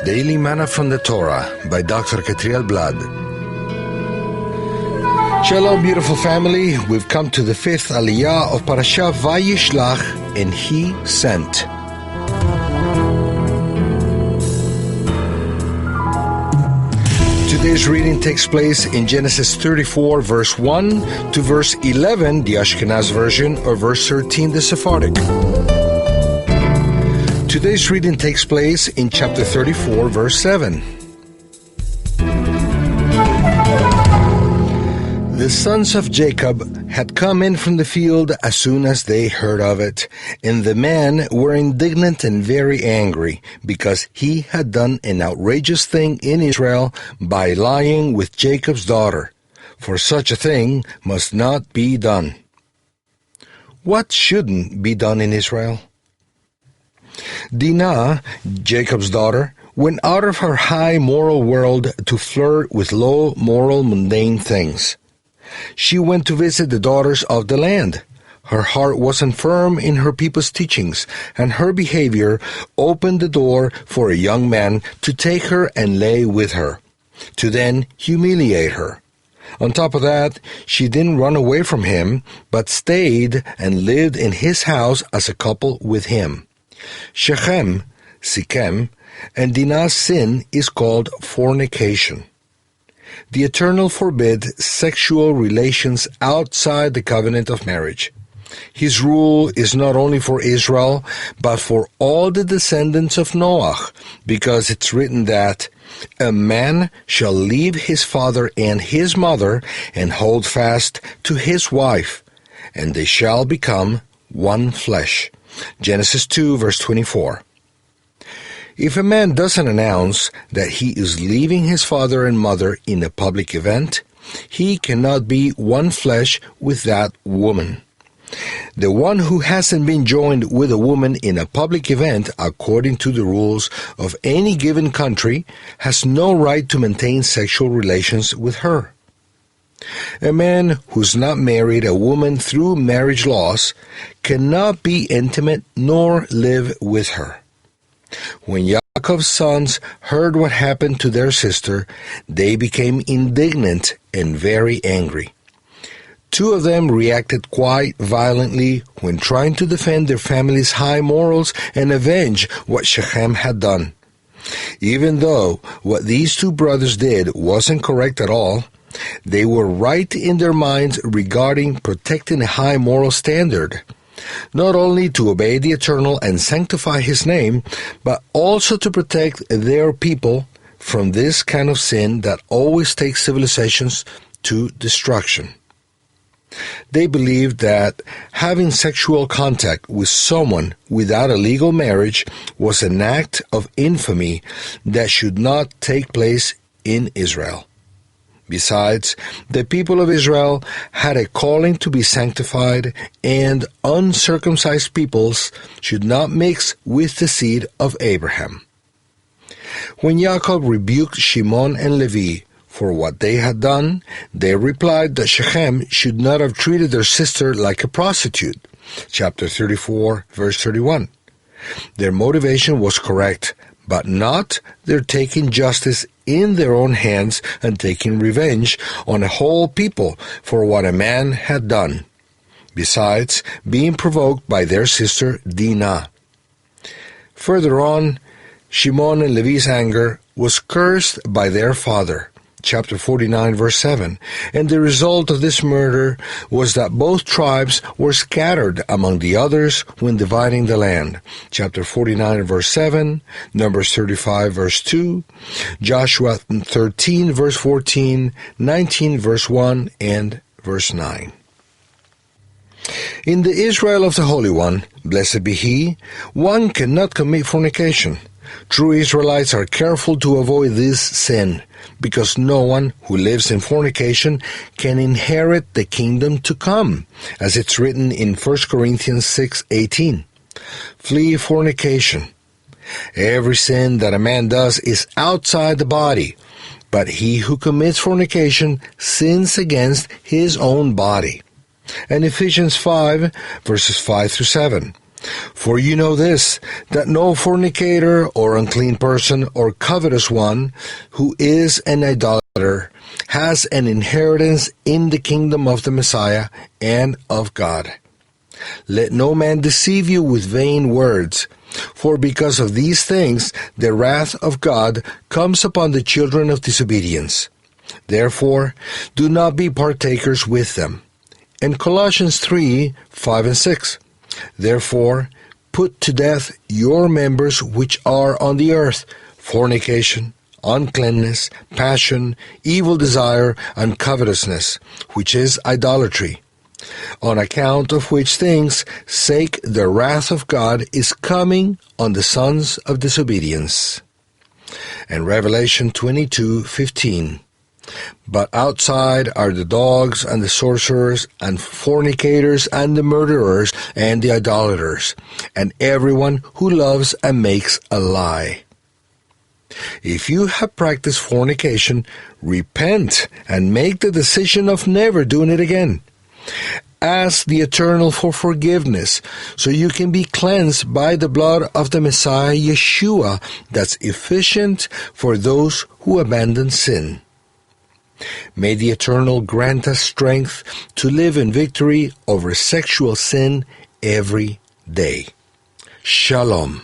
Daily Manna from the Torah by Dr. Ketriel Blad. Shalom, beautiful family. We've come to the fifth aliyah of Parashat VaYishlach, and He sent. Today's reading takes place in Genesis 34, verse 1 to verse 11, the Ashkenaz version, or verse 13, the Sephardic. Today's reading takes place in chapter 34, verse 7. The sons of Jacob had come in from the field as soon as they heard of it, and the men were indignant and very angry, because he had done an outrageous thing in Israel by lying with Jacob's daughter. For such a thing must not be done. What shouldn't be done in Israel? Dinah, Jacob's daughter, went out of her high moral world to flirt with low moral mundane things. She went to visit the daughters of the land. Her heart wasn't firm in her people's teachings, and her behavior opened the door for a young man to take her and lay with her, to then humiliate her. On top of that, she didn't run away from him, but stayed and lived in his house as a couple with him. Shechem, and Dinah's sin is called fornication. The Eternal forbids sexual relations outside the covenant of marriage. His rule is not only for Israel, but for all the descendants of Noach, because it's written that a man shall leave his father and his mother and hold fast to his wife, and they shall become one flesh. Genesis 2, verse 24. If a man doesn't announce that he is leaving his father and mother in a public event, he cannot be one flesh with that woman. The one who hasn't been joined with a woman in a public event, according to the rules of any given country, has no right to maintain sexual relations with her. A man who's not married a woman through marriage laws cannot be intimate nor live with her. When Yaakov's sons heard what happened to their sister, they became indignant and very angry. Two of them reacted quite violently when trying to defend their family's high morals and avenge what Shechem had done. Even though what these two brothers did wasn't correct at all, they were right in their minds regarding protecting a high moral standard, not only to obey the Eternal and sanctify His name, but also to protect their people from this kind of sin that always takes civilizations to destruction. They believed that having sexual contact with someone without a legal marriage was an act of infamy that should not take place in Israel. Besides, the people of Israel had a calling to be sanctified, and uncircumcised peoples should not mix with the seed of Abraham. When Jacob rebuked Shimon and Levi for what they had done, they replied that Shechem should not have treated their sister like a prostitute. Chapter 34, verse 31. Their motivation was correct, but not their taking justice in their own hands and taking revenge on a whole people for what a man had done, besides being provoked by their sister Dinah. Further on, Shimon and Levi's anger was cursed by their father. Chapter 49, verse 7, and the result of this murder was that both tribes were scattered among the others when dividing the land. Chapter 49, verse 7, Numbers 35, verse 2, Joshua 13, verse 14, 19, verse 1, and verse 9. In the Israel of the Holy One, blessed be He, one cannot commit fornication. True Israelites are careful to avoid this sin, because no one who lives in fornication can inherit the kingdom to come, as it's written in 1 Corinthians 6:18. Flee fornication. Every sin that a man does is outside the body, but he who commits fornication sins against his own body. And Ephesians 5, verses 5 through 7. For you know this, that no fornicator or unclean person or covetous one who is an idolater has an inheritance in the kingdom of the Messiah and of God. Let no man deceive you with vain words, for because of these things the wrath of God comes upon the children of disobedience. Therefore, do not be partakers with them. And Colossians 3:5-6. Therefore, put to death your members which are on the earth, fornication, uncleanness, passion, evil desire, and covetousness, which is idolatry, on account of which things sake the wrath of God is coming on the sons of disobedience. And Revelation 22:15. But outside are the dogs and the sorcerers and fornicators and the murderers and the idolaters, and everyone who loves and makes a lie. If you have practiced fornication, repent and make the decision of never doing it again. Ask the Eternal for forgiveness so you can be cleansed by the blood of the Messiah Yeshua that's efficient for those who abandon sin. May the Eternal grant us strength to live in victory over sexual sin every day. Shalom.